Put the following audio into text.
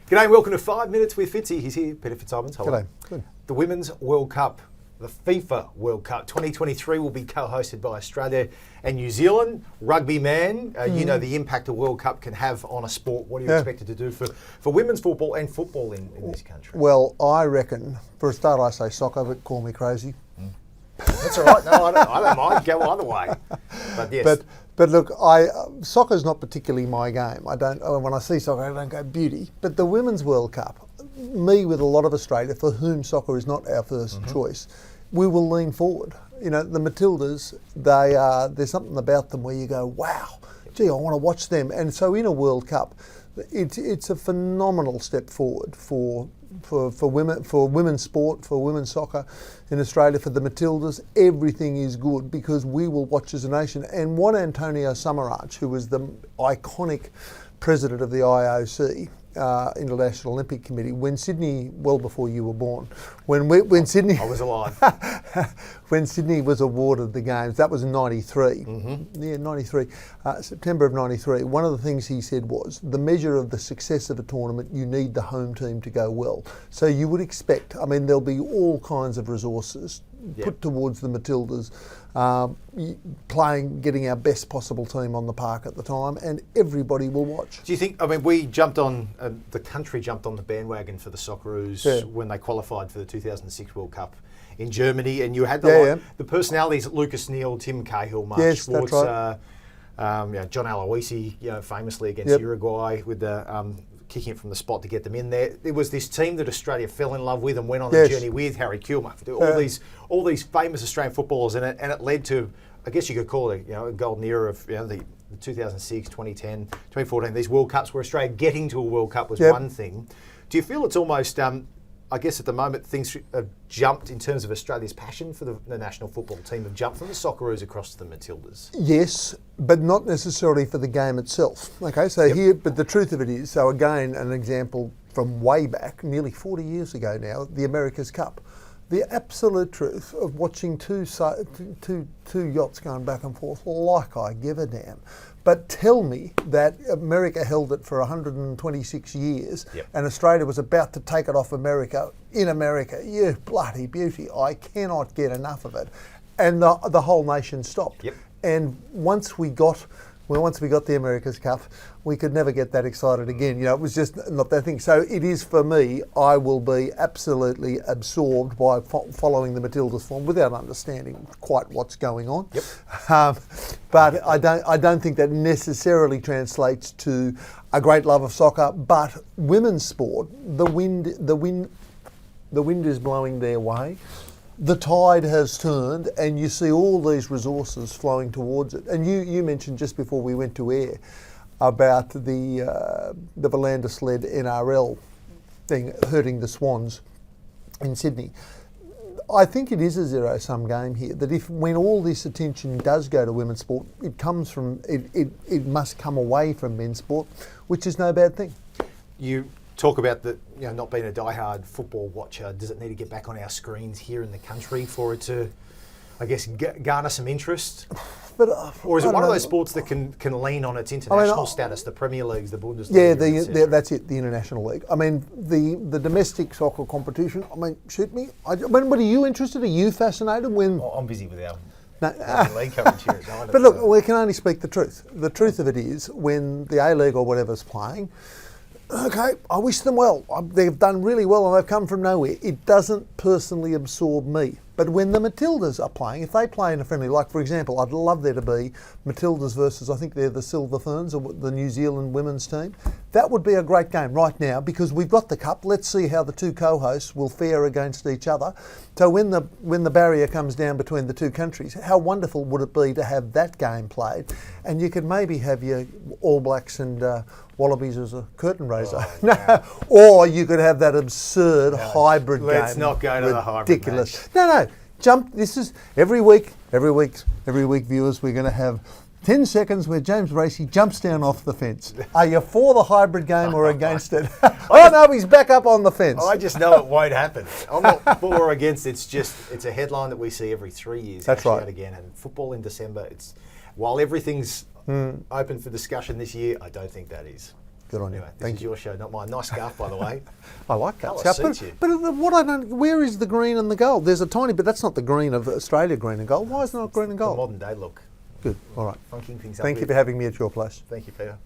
G'day and welcome to 5 Minutes with Fitzy. He's here, Peter Fitzsimons. Hello. G'day. Good. The Women's World Cup, the FIFA World Cup 2023 will be co-hosted by Australia and New Zealand. Rugby man, you know the impact a World Cup can have on a sport. What do you expect it to do for women's football and football in this country? Well, I reckon, for a start I say soccer, but call me crazy. That's all right. No, I don't mind. Go either way. But yes. But look, soccer's not particularly my game. When I see soccer, I don't go beauty. But the Women's World Cup, me with a lot of Australia, for whom soccer is not our first choice, we will lean forward. You know, the Matildas, there's something about them where you go, wow, gee, I want to watch them. And so in a World Cup, it's a phenomenal step forward for women's sport, for women's soccer in Australia, for the Matildas. Everything is good because we will watch as a nation. And what Antonio Samaranch, who was the iconic president of the IOC, International Olympic Committee, when Sydney, well before you were born, when Sydney, I was alive. when Sydney was awarded the games, that was in '93. Yeah, '93, September of '93. One of the things he said was, the measure of the success of a tournament, you need the home team to go well. So you would expect, I mean, there'll be all kinds of resources put towards the Matildas, getting our best possible team on the park at the time, and everybody will watch. Do you think, I mean, we jumped on, the country jumped on the bandwagon for the Socceroos when they qualified for the 2006 World Cup in Germany, and you had the personalities, Lucas Neal, Tim Cahill, Mark Schwartz, that's right. John Aloisi, famously against Uruguay with the kicking it from the spot to get them in there. There was this team that Australia fell in love with and went on a journey with, Harry Kilmer, all these famous Australian footballers in it, and it led to, I guess you could call it, a golden era of the 2006, 2010, 2014, these World Cups where Australia getting to a World Cup was one thing. Do you feel it's almost, I guess at the moment things have jumped in terms of Australia's passion for the national football team, have jumped from the Socceroos across to the Matildas? Yes, but not necessarily for the game itself. Okay, so but the truth of it is, so again, an example from way back, nearly 40 years ago now, the America's Cup. The absolute truth of watching two yachts going back and forth, like I give a damn. But tell me that America held it for 126 years and Australia was about to take it off America in America. You bloody beauty. I cannot get enough of it. And the whole nation stopped. And once we got the America's Cup, we could never get that excited again. It was just not that thing. So it is for me, I will be absolutely absorbed by following the Matildas form without understanding quite what's going on. But I don't think that necessarily translates to a great love of soccer. But women's sport, the wind is blowing their way. The tide has turned and you see all these resources flowing towards it. And you mentioned just before we went to air about the Verlander-led NRL thing hurting the Swans in Sydney. I think it is a zero-sum game here, that when all this attention does go to women's sport, it must come away from men's sport, which is no bad thing. You talk about not being a diehard football watcher. Does it need to get back on our screens here in the country for it to, I guess, garner some interest? But, or is it one of those sports that can lean on its international status, the Premier Leagues, the Bundesliga? Yeah, that's it, the International League. I mean, the domestic soccer competition, shoot me. What are you interested? Are you fascinated when... Well, I'm busy with our league coverage here at Nine. But look, we can only speak the truth. The truth of it is, when the A-League or whatever's playing, okay, I wish them well. They've done really well and they've come from nowhere. It doesn't personally absorb me. But when the Matildas are playing, if they play in a friendly, like for example, I'd love there to be Matildas versus, I think they're the Silver Ferns, or the New Zealand women's team. That would be a great game right now because we've got the cup. Let's see how the two co-hosts will fare against each other. So when the barrier comes down between the two countries, how wonderful would it be to have that game played? And you could maybe have your All Blacks and Wallabies as a curtain raiser. Or you could have that absurd hybrid game. Let's not go to the hybrid ridiculous. No. Jump. This is every week, viewers, we're going to have 10 seconds where James Racy jumps down off the fence. Are you for the hybrid game or against it? No, he's back up on the fence. I just know it won't happen. I'm not for or against. It's a headline that we see every 3 years. That's right. Out again. And football in December, while everything's open for discussion this year, I don't think that is. Good on you. Anyway, this Thank is you. your show, not mine. Nice scarf, by the way. I like that Colour scarf. suits you. But what I don't, where is the green and the gold? There's a tiny, but that's not the green of Australia green and gold. Why is it not green and The gold? modern day look. Good. All right. Funking things up Thank you with. for having me at your place. Thank you, Peter.